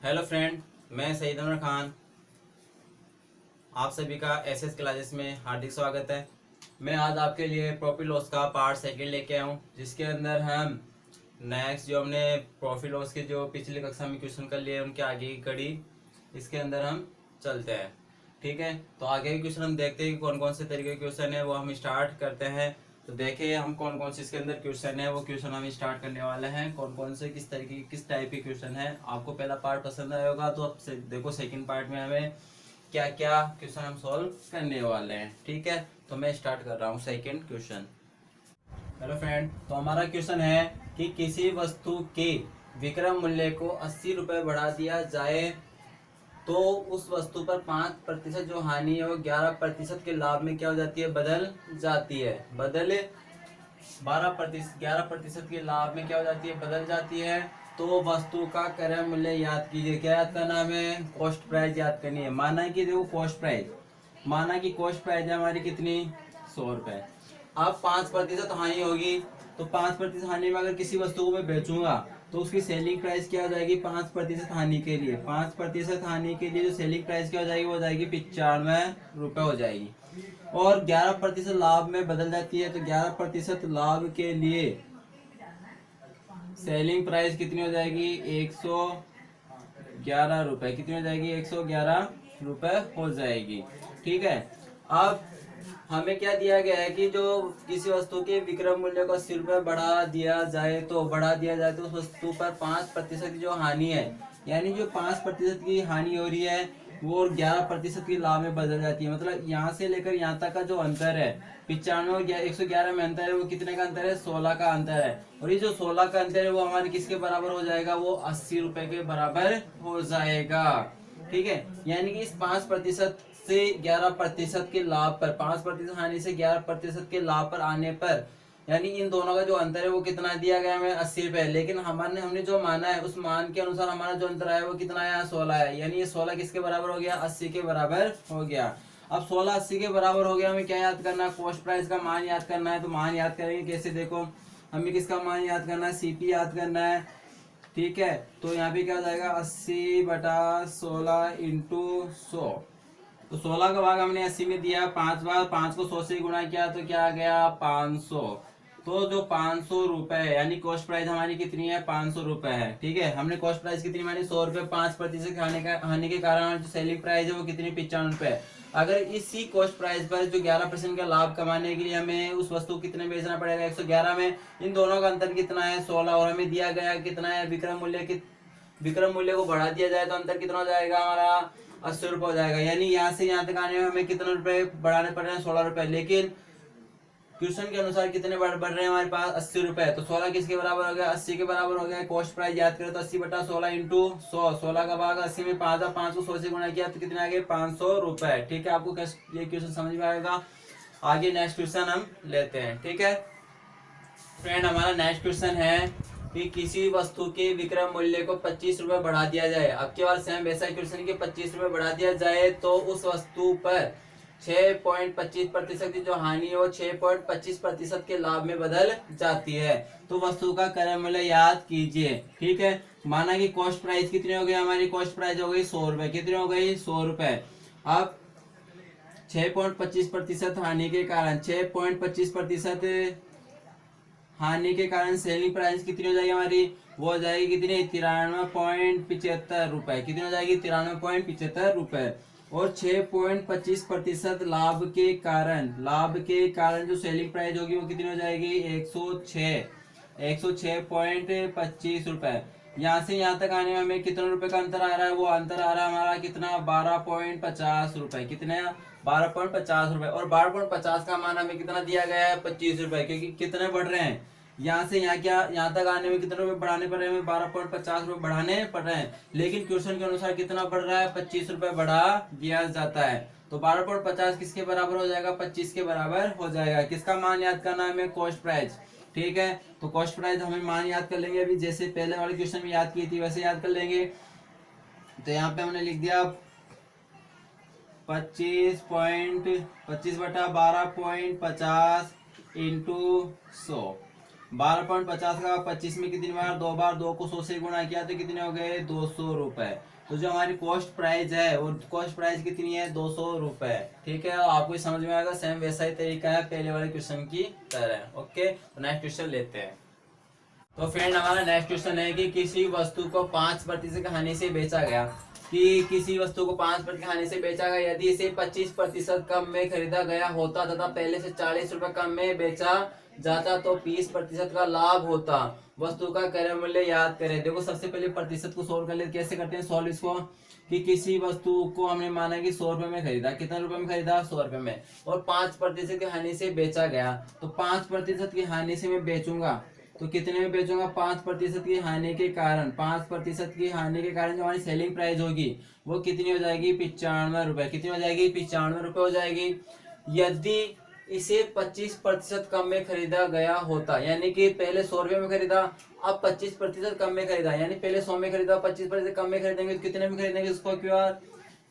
Hello friend, मैं सईद अमर खान। आप सभी का एसएस क्लासेस में हार्दिक स्वागत है। मैं आज आपके लिए प्रॉफिट लॉस का पार्ट सेकंड लेके आया हूँ, जिसके अंदर हम नेक्स्ट जो हमने प्रॉफिट लॉस के जो पिछली कक्षा में क्वेश्चन कर लिए उनके आगे की कड़ी इसके अंदर हम चलते हैं। ठीक है, तो आगे के क्वेश्चन हम देखते हैं कि कौन कौन से तरीके के क्वेश्चन है, वो हम स्टार्ट करते हैं। तो देखिए हम कौन कौन से इसके अंदर क्वेश्चन है, वो क्वेश्चन हम स्टार्ट करने वाले हैं। कौन कौन से किस तरीके किस टाइप के क्वेश्चन है। आपको पहला पार्ट पसंद आया होगा, तो अब देखो सेकंड पार्ट में हमें क्या क्या क्वेश्चन हम सॉल्व करने वाले हैं। ठीक है, तो मैं स्टार्ट कर रहा हूँ सेकंड क्वेश्चन। हेलो फ्रेंड, तो हमारा क्वेश्चन है कि किसी वस्तु के विक्रय मूल्य को 80 रुपये बढ़ा दिया जाए तो उस वस्तु पर 5% जो हानि है वो 11% के लाभ में क्या हो जाती है, बदल जाती है। 11% के लाभ में क्या हो जाती है, बदल जाती है। तो वस्तु का क्रय मूल्य याद कीजिए। क्या याद करना है, कॉस्ट प्राइस याद करनी है। माना कि देखो कॉस्ट प्राइस है हमारी कितनी, 100 रुपए। अब 5% हानि होगी, तो 5% हानि में अगर किसी वस्तु को मैं बेचूंगा तो उसकी सेलिंग प्राइस क्या हो जाएगी, 5% हानि के लिए। 5% हानि के लिए जो सेलिंग प्राइस क्या हो जाएगी, वो हो जाएगी 95 रुपए हो जाएगी। और 11% लाभ में बदल जाती है, तो 11% लाभ के लिए सेलिंग प्राइस कितनी हो जाएगी, 111 रुपए। कितनी हो जाएगी, 111 रुपए हो जाएगी। ठीक है, अब हमें क्या दिया गया है कि जो किसी वस्तु के विक्रय मूल्य को 80 रुपये बढ़ा दिया जाए तो उस वस्तु पर 5% की जो हानि है, यानी जो 5% की हानि हो रही है वो 11% की लाभ में बदल जाती है। मतलब यहाँ से लेकर यहाँ तक का जो अंतर है 95 और 111 में अंतर है, वो कितने का अंतर है, 16 का अंतर है। और ये जो 16 का अंतर है वो हमारे किसके बराबर हो जाएगा, वो 80 रुपए के बराबर हो जाएगा। ठीक है, यानी कि इस 5% से 11% के लाभ पर, 5% हानि से 11% के लाभ पर आने पर, यानी इन दोनों का जो अंतर है वो कितना दिया गया हमें, 80 रुपए। लेकिन हमने जो माना है उस मान के अनुसार हमारा जो अंतर आया वो कितना आया, 16 है। यानी ये 16 किसके बराबर हो गया, 80 के बराबर हो गया। अब 16 80 के बराबर हो गया, हमें क्या याद करना है, कॉस्ट प्राइस का मान याद करना है। तो मान याद करेंगे कैसे, देखो हमें किसका मान याद करना है, सीपी याद करना है। ठीक है, तो यहाँ पे क्या हो जाएगा, 80/16 × 100। तो 16 का भाग हमने 80 में दिया, 5 बार 5 को 100 से गुणा किया तो क्या आ गया, 500। तो जो 500 रुपए है, यानी कॉस्ट प्राइस हमारी कितनी है, 500 रुपए है। ठीक है, हमने कॉस्ट प्राइस कितनी मानी, 100 रुपए। 5% हानि के कारण जो सेलिंग प्राइस है वो कितनी, 95 रुपए। अगर इसी कॉस्ट प्राइस पर जो 11% का लाभ कमाने के लिए हमें उस वस्तु को कितने बेचना पड़ेगा, 111 में। इन दोनों का अंतर कितना है, 16। और हमें दिया गया कितना है, विक्रय मूल्य को बढ़ा दिया जाए तो अंतर कितना हो जाएगा हमारा, 80 रुपए हो जाएगा। यानी यहाँ से यहाँ तक आने में हमें कितने रुपए बढ़ाने पड़ रहे हैं, 16 रुपए। लेकिन क्वेश्चन के अनुसार कितने बढ़ रहे हैं हमारे पास, 80 रुपए। तो 16 किसके बराबर हो गया, 80 के बराबर हो गया। कॉस्ट प्राइस याद करें तो 80/16 × 100। 16 का भाग 80 में 5 को 100 से गुणा किया तो कितने आ गए, 500 रुपए। ठीक है, आपको ये क्वेश्चन समझ में आएगा। आगे नेक्स्ट क्वेश्चन हम लेते हैं। ठीक है फ्रेंड, हमारा नेक्स्ट क्वेश्चन है कि किसी वस्तु के विक्रय मूल्य को 25 रुपए बढ़ा दिया जाए। अब की बार सेम वैसा क्वेश्चन के 25 रुपए बढ़ा दिया जाए तो उस वस्तु पर 6.25% की जो हानि है वो 6.25% के लाभ में बदल जाती है। तो वस्तु का क्रय मूल्य याद कीजिए। ठीक है, माना कि कॉस्ट प्राइस कितनी हो गई, हमारी कॉस्ट प्राइस हो गई 100 रुपए। कितनी हो गई, 100 रुपए। अब 6.25% हानि के कारण, 6.25% हानि के कारण सेलिंग प्राइस कितनी हो जाएगी हमारी, वो हो जाएगी कितनी, 93.75 रुपए। कितनी हो जाएगी, 93.75 रुपए। और 6.25% लाभ के कारण जो सेलिंग प्राइस होगी वो कितनी हो जाएगी, 106.25 रुपए। यहाँ से यहाँ तक आने में हमें कितने रुपए का अंतर आ रहा है, वो अंतर आ रहा है हमारा कितना, 12.50 रुपए। कितने, 12.50 रुपए। और 12.50 का मान हमें कितना दिया गया है, 25 रुपए। क्योंकि कितने बढ़ रहे हैं, यहाँ से यहाँ क्या, यहाँ तक आने में कितने रुपए बढ़ाने पड़ रहे हैं, 12.50 रुपए बढ़ाने पड़ रहे हैं। लेकिन क्वेश्चन के अनुसार कितना बढ़ रहा है, 25 रुपए बढ़ा दिया जाता है। तो 12.50 किसके बराबर हो जाएगा, 25 के बराबर हो जाएगा। किसका मान याद करना है हमें, कॉस्ट प्राइस। ठीक है, तो कॉस्ट प्राइस हमें मान याद कर लेंगे, अभी जैसे पहले वाले क्वेश्चन में याद की थी वैसे याद कर लेंगे। तो यहाँ पे हमने लिख दिया 25/12.50 × 100। 12.50 का 25 में कितनी बार, 2 बार, 2 को 100 से गुणा किया तो कितने हो गए, 200 रुपए। तो जो हमारी कॉस्ट प्राइस है वो कॉस्ट प्राइस कितनी है, 200 रुपए। ठीक है, आपको समझ में आएगा, सेम वैसा ही तरीका है पहले वाले क्वेश्चन की तरह। ओके, तो नेक्स्ट क्वेश्चन लेते हैं। तो फ्रेंड हमारा नेक्स्ट क्वेश्चन है कि किसी वस्तु को 5% की हानि से बेचा गया, कि किसी वस्तु को 5% की हानि से बेचा गया, यदि इसे 25% कम में खरीदा गया होता तथा पहले से 40 रुपए कम में बेचा जाता तो 20% का लाभ होता। वस्तु का क्रय मूल्य याद करें। देखो सबसे पहले प्रतिशत को सोल्व कर ले, कैसे करते हैं सॉल्व इसको, कि किसी वस्तु को हमने माना कि 100 रुपए में खरीदा, कितने रुपए में खरीदा, 100 रुपए में, और 5% की हानि से बेचा गया। तो 5% की हानि से मैं बेचूंगा तो कितने में बेचूंगा, 5% की हानि के कारण, 5% की हानि के कारण जो हमारी सेलिंग प्राइस होगी वो कितनी हो जाएगी, 95 रुपए। कितनी हो जाएगी, 95 रुपए हो जाएगी। यदि इसे 25% कम में खरीदा गया होता, यानी कि पहले 100 रुपए में खरीदा, अब 25% कम में खरीदा, यानी पहले 100 में खरीदा, 25% कम में खरीदेंगे तो कितने में खरीदेंगे इसको, क्यूआर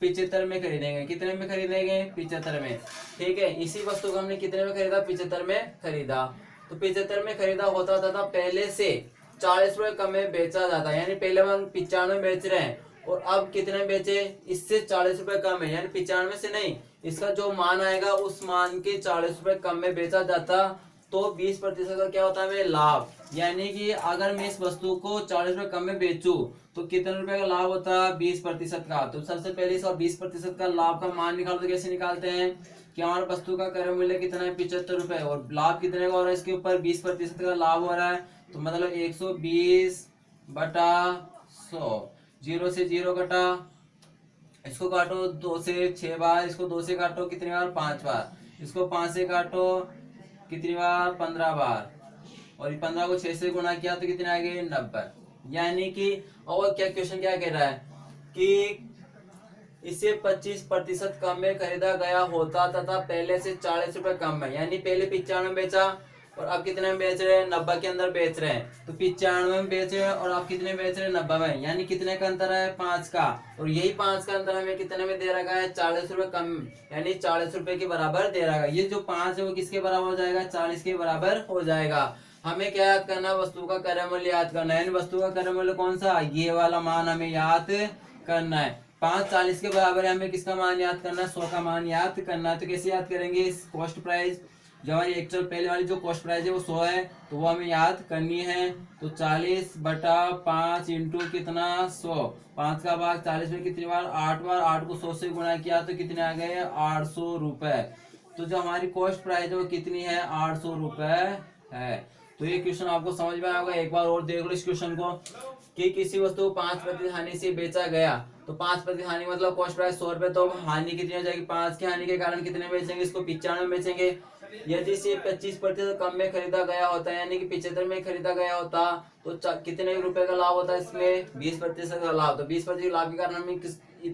75 में खरीदेंगे। कितने में खरीदेंगे, 75 में। ठीक है, इसी वस्तु को हमने कितने में खरीदा, 75 में खरीदा। तो 75 में खरीदा होता था पहले से 40 रुपए कम में बेचा जाता, यानी पहले हम 95 बेच रहे हैं और अब कितने बेचे, इससे 40 रुपए कम है, यानी 95 से नहीं, इसका जो मान आएगा उस मान के 40 रुपए कम में बेचा जाता तो 20% का क्या होता है मेरे लाभ। यानी कि अगर मैं इस वस्तु को 40 रुपए कम में बेचूं तो कितने रुपए का लाभ होता है, 20% का। तो सबसे पहले इस 20% का लाभ का मान निकालो, तो कैसे निकालते हैं कि हमारे वस्तु का क्रय मूल्य कितना है, 75 रुपए, और लाभ कितने का हो रहा है, इसके ऊपर 20% का लाभ हो रहा है, तो मतलब 120 बटा 100, 0 से 0 कटा, इसको काटो 2 से 6 बार, इसको 2 से काटो कितनी बार, 5 बार, इसको 5 से काटो कितनी बार, 15 बार, और 15 को 6 से गुणा किया तो कितने आ गए, 90। यानी कि और क्या क्वेश्चन क्या कह रहा है कि इसे 25% कम में खरीदा गया होता तथा पहले से 40 रुपए कम में, यानी पहले 95 में बेचा और अब कितने में बेच रहे हैं, 90 के अंदर बेच रहे हैं। तो 95 में बेच रहे हैं और अब कितने बेच रहे हैं, 90 में, यानी कितने का अंतर है, 5 का, और यही 5 का अंतर हमें कितने में दे रखा है, 40 रुपए कम, यानी 40 रुपए के बराबर दे रखा है। ये जो 5 है वो किसके बराबर हो जाएगा, 40 के बराबर हो जाएगा। हमें क्या याद करना है, वस्तु का क्रय मूल्य याद करना है। वस्तु का क्रय मूल्य कौन सा, ये वाला मान हमें याद करना है। 5 40 के बराबर है, हमें किसका मान याद करना है, 100 का मान याद करना है। तो कैसे याद करेंगे, कॉस्ट प्राइस जो हमारी एक्चुअल पहले वाली जो कॉस्ट प्राइस है वो 100 है, तो वो हमें याद करनी है। तो 40 बटा 5 इंटू कितना, 100, 5 का भाग 40 में कितनी बार, 8 बार, 8 को 100 से गुणा किया तो कितने आ गए, 800 रुपए। तो जो हमारी कॉस्ट प्राइस है वो कितनी है, 800 रुपए है। तो ये क्वेश्चन आपको समझ में आएगा। एक बार और देख लो इस क्वेश्चन को, कि किसी वस्तु को 5% हानि से बेचा गया, तो 5% हानि मतलब कॉस्ट प्राइस 100 रुपए, तो हानि कितनी हो जाएगी, 5 की हानि के कारण कितने बेचेंगे, इसको 95 में बेचेंगे। यदि इसे 25% कम में खरीदा गया होता है, यानी कि 75 में खरीदा गया होता, तो कितने रुपए का लाभ होता है इसमें, 20% का लाभ। तो 20% लाभ के कारण हम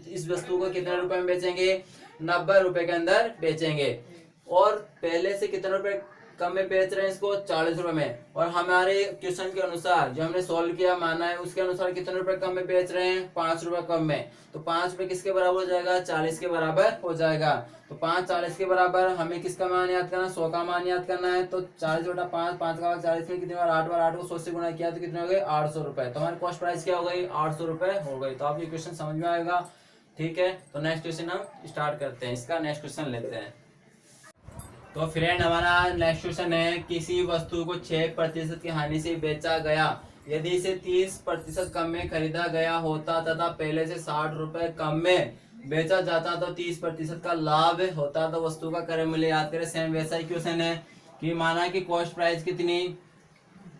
इस वस्तु को कितने रुपए में बेचेंगे, 90 रुपए के अंदर बेचेंगे। और पहले से कितने रुपए कम में बेच रहे हैं इसको, 40 रुपए में, और हमारे क्वेश्चन के अनुसार जो हमने सॉल्व किया माना है उसके अनुसार कितने रुपए कम में बेच रहे हैं, 5 रुपए कम में। तो 5 रुपए किसके बराबर हो जाएगा, 40 के बराबर हो जाएगा। तो 5 40 के बराबर, हमें किसका मान याद करना, 100 का मान याद करना है। तो 40 बटा 5, 5 का भाग 40 में कितनी बार, 8 बार, 8 को 100 से गुणा किया तो कितने हो गए, 800 रुपए। तो हमारी कॉस्ट प्राइस क्या हो गई, 800 रुपए हो गई। तो आप ये क्वेश्चन समझ में आएगा। ठीक है, तो नेक्स्ट क्वेश्चन हम स्टार्ट करते हैं, इसका नेक्स्ट क्वेश्चन लेते हैं। तो फ्रेंड हमारा नेक्स्ट क्वेश्चन है, किसी वस्तु को 6% की हानि से बेचा गया, यदि इसे 30% कम में खरीदा गया होता तथा पहले से 60 रुपए कम में बेचा जाता तो 30% का लाभ होता। तो वस्तु का क्रय मूल्य याद करें। सेम वैसा ही क्वेश्चन है कि माना कि कॉस्ट प्राइस कितनी,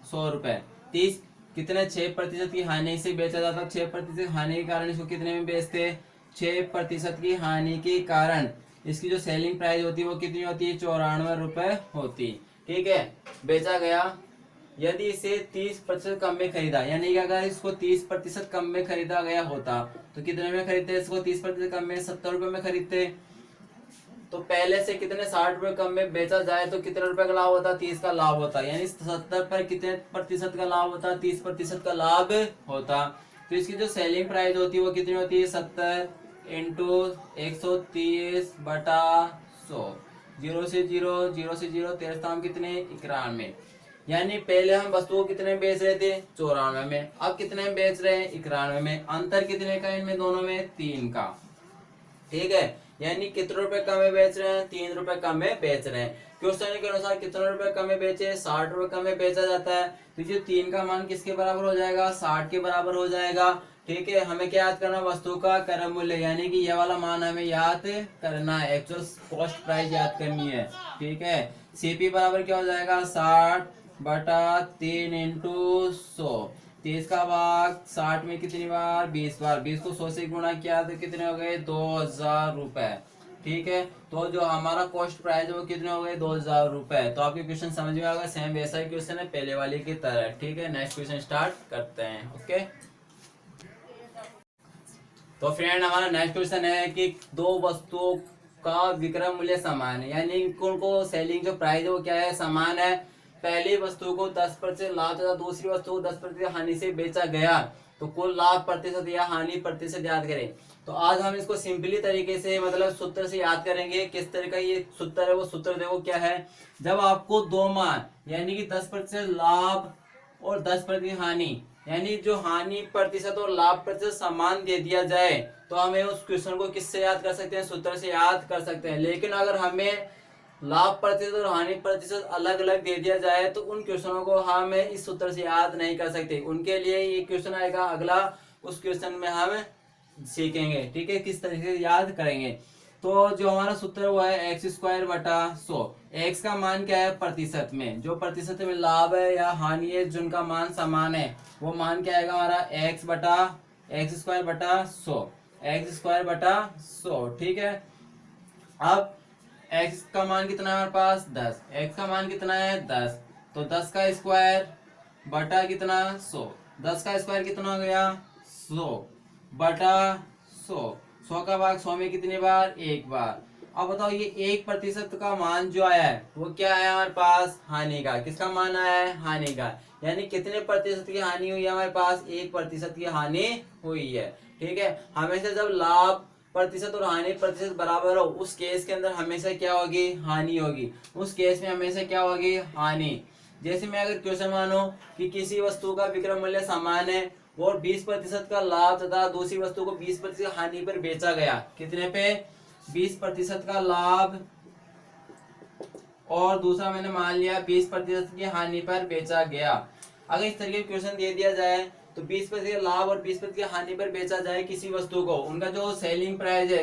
100 रुपए, 30 कितने 6% की हानि से बेचा जाता, 6% हानि के कारण इसको कितने में बेचते, 6% की हानि के कारण इसकी जो सेलिंग प्राइस होती है वो कितनी होती है, 94 रुपए होती। ठीक है, बेचा गया, यदि इसे 30% कम में खरीदा, यानी कि अगर इसको 30% कम में खरीदा गया होता तो कितने में खरीदते, इसको 30% कम में 70 रुपए में खरीदते। तो पहले से कितने 60 रुपए कम में बेचा जाए तो कितने रुपए का लाभ होता, 30 का लाभ होता, यानी 70 पर कितने प्रतिशत का लाभ होता, 30% का लाभ होता। तो इसकी जो सेलिंग प्राइस होती है वो कितनी होती है, 70 इंटू 130 बटा 100, 0 से 0, 0 से 0, 13 कितने 91, यानी पहले हम वस्तु को कितने में बेच रहे थे 94 में, अब कितने में बेच रहे हैं 91 में। अंतर कितने का इनमें दोनों में 3 का, ठीक है। यानी कितने रुपए कम में बेच रहे हैं 3 रुपए कम में बेच रहे हैं। क्वेश्चन के अनुसार कितने रुपए कम में बेचे 60 रुपए कम में बेचा जाता है। तो जो 3 का मान किसके बराबर हो जाएगा 60 के बराबर हो जाएगा, ठीक है। हमें क्या याद करना वस्तु का क्रय मूल्य, यानी कि ये वाला मान हमें याद करना है, एक्चुअल कॉस्ट प्राइस याद करनी है, ठीक है। सीपी बराबर क्या हो जाएगा 60/3 इंटू 100, 30 का भाग 60 में कितनी बार 20 बार, 20 को 100 से गुणा किया तो कितने हो गए 2000 रुपए, ठीक है। तो जो हमारा कॉस्ट प्राइस है वो कितने हो गए 2000 रुपए। तो आपके क्वेश्चन समझ में आ गया, सेम वैसा ही क्वेश्चन है पहले वाले की तरह, ठीक है। नेक्स्ट क्वेश्चन स्टार्ट करते हैं, ओके। तो फ्रेंड हमारा नेक्स्ट क्वेश्चन है कि दो वस्तुओं का विक्रय मूल्य समान है, यानी उनको सेलिंग जो प्राइस है वो क्या है समान है। पहली वस्तु को 10% लाभ तथा दूसरी वस्तु को 10% हानि से बेचा गया, तो कुल लाभ प्रतिशत या हानि प्रतिशत याद करें। तो आज हम इसको सिंपली तरीके से मतलब सूत्र से याद करेंगे। किस तरह का ये सूत्र है वो सूत्र देखो क्या है। जब आपको दो मान यानी कि 10% लाभ और 10% हानि, यानी जो हानि प्रतिशत और लाभ प्रतिशत समान दे दिया जाए तो हमें उस क्वेश्चन को किससे याद कर सकते हैं सूत्र से याद कर सकते हैं। लेकिन अगर हमें लाभ प्रतिशत और हानि प्रतिशत अलग अलग दे दिया जाए तो उन क्वेश्चनों को हम इस सूत्र से याद नहीं कर सकते। उनके लिए ये क्वेश्चन आएगा अगला, उस क्वेश्चन में हम सीखेंगे, ठीक है, किस तरीके से याद करेंगे। तो जो हमारा सूत्र वो है x²/100। x का मान क्या है प्रतिशत में, जो प्रतिशत में लाभ है या हानि है जिनका मान समान है वो मान क्या आएगा हमारा x/100, x²/100, ठीक है। अब x का मान कितना है हमारे पास 10, x का मान कितना है 10, तो 10 का स्क्वायर बटा कितना 100, 10 का स्क्वायर कितना हो गया 100/100, 100 का भाग 100 में कितनी बार एक बार। अब बताओ ये 1% का मान जो आया है वो क्या है हमारे पास हानि का, किसका मान आया है हानि का। यानी कितने प्रतिशत की हानि हुई है हमारे पास 1% की हानि हुई है, ठीक है। हमेशा जब लाभ प्रतिशत और हानि प्रतिशत बराबर हो उस केस के अंदर हमेशा क्या होगी हानि होगी, उस केस में हमेशा क्या होगी हानि। जैसे मैं अगर क्वेश्चन मानो कि किसी वस्तु का विक्रय मूल्य समान है और 20% का लाभ तथा दूसरी वस्तु को 20% हानि पर बेचा गया, कितने पे 20% का लाभ और दूसरा मैंने मान लिया 20% की हानि पर बेचा गया। अगर इस तरीके का क्वेश्चन दे दिया जाए तो 20% लाभ और 20% की हानि पर बेचा जाए किसी वस्तु को, उनका जो सेलिंग प्राइस है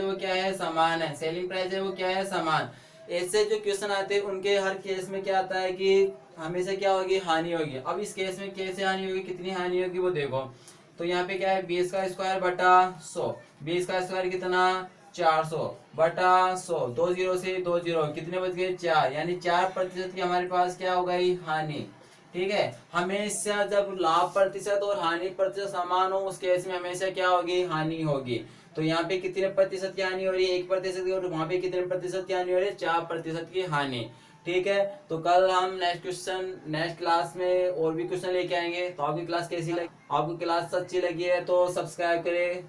वो क्या है समान है, सेलिंग प्राइस है वो क्या है समान। ऐसे जो क्वेश्चन आते हैं उनके हर केस में क्या आता है कि हमेशा क्या होगी हानि होगी। अब इस केस में कैसे हानि होगी, कितनी हानि होगी वो देखो। तो यहाँ पे क्या है 20²/100, 20 का स्क्वायर कितना 400/100, 2 0 से 2 0 कितने बच गए 4, यानी 4% की हमारे पास क्या हो गई हानि, ठीक है। हमेशा जब लाभ प्रतिशत और हानि प्रतिशत समान हो उस केस में हमेशा क्या होगी हानि होगी। तो यहाँ पे कितने प्रतिशत की हानि हो रही है 1% की, और वहां पे कितने प्रतिशत की हानि हो रही है 4% की हानि, ठीक है। तो कल हम नेक्स्ट क्लास में और भी क्वेश्चन लेके आएंगे। तो आपकी क्लास कैसी लगी, आपको क्लास अच्छी लगी है तो सब्सक्राइब करें,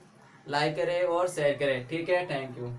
लाइक करें और शेयर करें, ठीक है। Thank you.